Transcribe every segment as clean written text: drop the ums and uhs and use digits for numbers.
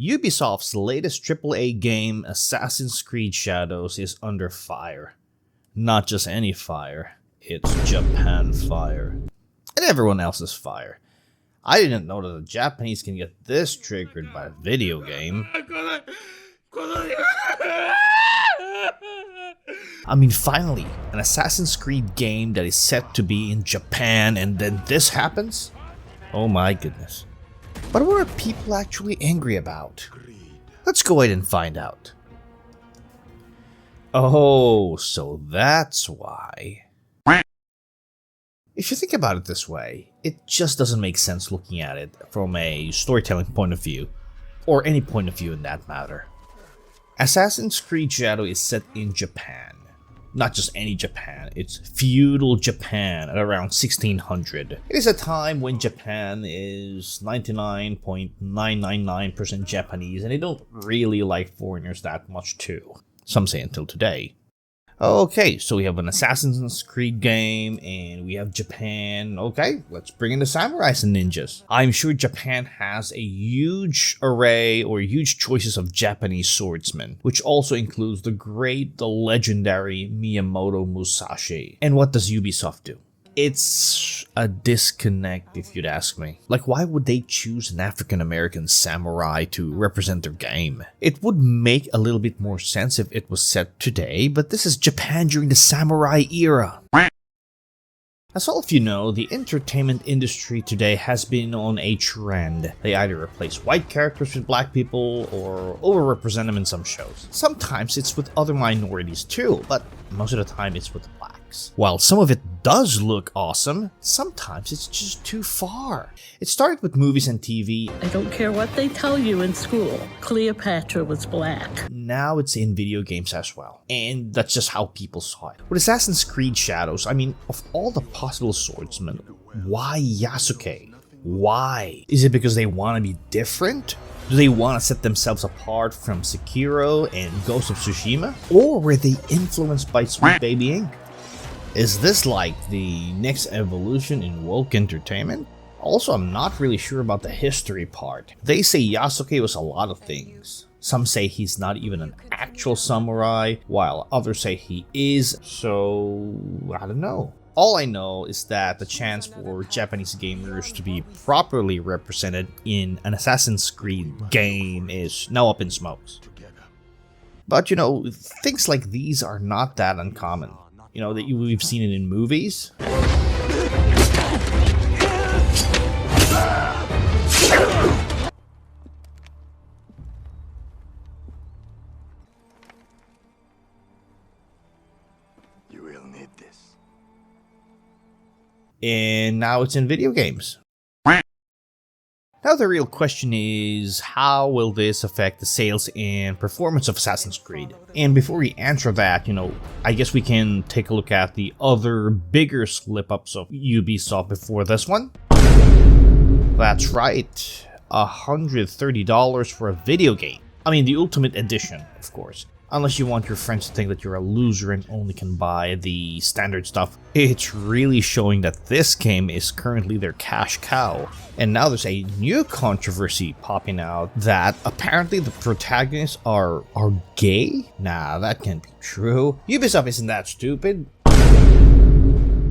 Ubisoft's latest AAA game, Assassin's Creed Shadows, is under fire. Not just any fire, it's Japan fire. And everyone else's fire. I didn't know that the Japanese can get this triggered by a video game. I mean, finally, an Assassin's Creed game that is set to be in Japan and then this happens? Oh my goodness. But what are people actually angry about? Let's go ahead and find out. Oh, so that's why. If you think about it this way, it just doesn't make sense looking at it from a storytelling point of view, or any point of view in that matter. Assassin's Creed Shadow is set in Japan. Not just any Japan, it's feudal Japan at around 1600. It is a time when Japan is 99.999% Japanese and they don't really like foreigners that much too. Some say until today. Okay, so we have an Assassin's Creed game and we have Japan. Okay, let's bring in the samurais and ninjas. I'm sure Japan has a huge array or huge choices of Japanese swordsmen, which also includes the legendary Miyamoto Musashi. And what does Ubisoft do? It's a disconnect if you'd ask me. Like, why would they choose an African-American samurai to represent their game? It would make a little bit more sense if it was set today, but this is Japan during the samurai era. As all of you know, the entertainment industry today has been on a trend. They either replace white characters with black people or overrepresent them in some shows. Sometimes it's with other minorities too, but most of the time it's with the blacks. While some of it does look awesome, sometimes it's just too far. It started with movies and TV. I don't care what they tell you in school. Cleopatra was black. Now it's in video games as well. And that's just how people saw it. With Assassin's Creed Shadows, I mean, of all the possible swordsmen, why Yasuke? Why? Is it because they want to be different? Do they want to set themselves apart from Sekiro and Ghost of Tsushima? Or were they influenced by Sweet Baby Inc? Is this like the next evolution in woke entertainment? Also, I'm not really sure about the history part. They say Yasuke was a lot of things. Some say he's not even an actual samurai, while others say he is, so I don't know. All I know is that the chance for Japanese gamers to be properly represented in an Assassin's Creed game is now up in smokes. But you know, things like these are not that uncommon. You know, that we've seen it in movies. You will need this. And now it's in video games. Now the real question is, how will this affect the sales and performance of Assassin's Creed? And before we answer that, you know, I guess we can take a look at the other bigger slip-ups of Ubisoft before this one. That's right, $130 for a video game. I mean, the Ultimate Edition, of course. Unless you want your friends to think that you're a loser and only can buy the standard stuff. It's really showing that this game is currently their cash cow. And now there's a new controversy popping out that apparently the protagonists are gay? Nah, that can't be true. Ubisoft isn't that stupid.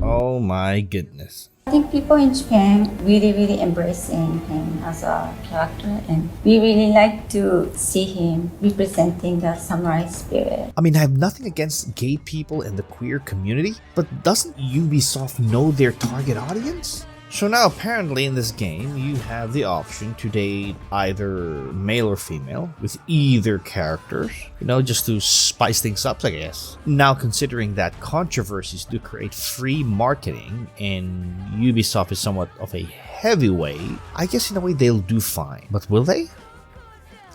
Oh my goodness. I think people in Japan really embracing him as a character, and we really like to see him representing the samurai spirit. I mean, I have nothing against gay people and the queer community, but doesn't Ubisoft know their target audience? So now apparently in this game, you have the option to date either male or female with either characters, you know, just to spice things up, I guess. Now considering that controversies do create free marketing and Ubisoft is somewhat of a heavyweight, I guess in a way they'll do fine. But will they?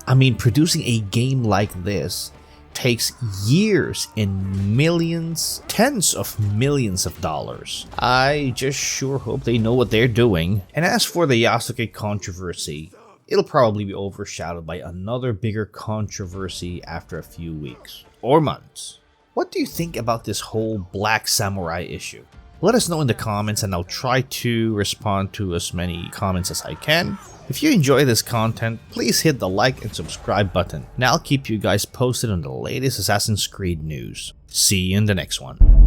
I mean, producing a game like this takes years and millions, tens of millions of dollars. I just sure hope they know what they're doing. And as for the Yasuke controversy, it'll probably be overshadowed by another bigger controversy after a few weeks or months. What do you think about this whole Black Samurai issue? Let us know in the comments and I'll try to respond to as many comments as I can. If you enjoy this content, please hit the like and subscribe button, and I'll keep you guys posted on the latest Assassin's Creed news. See you in the next one.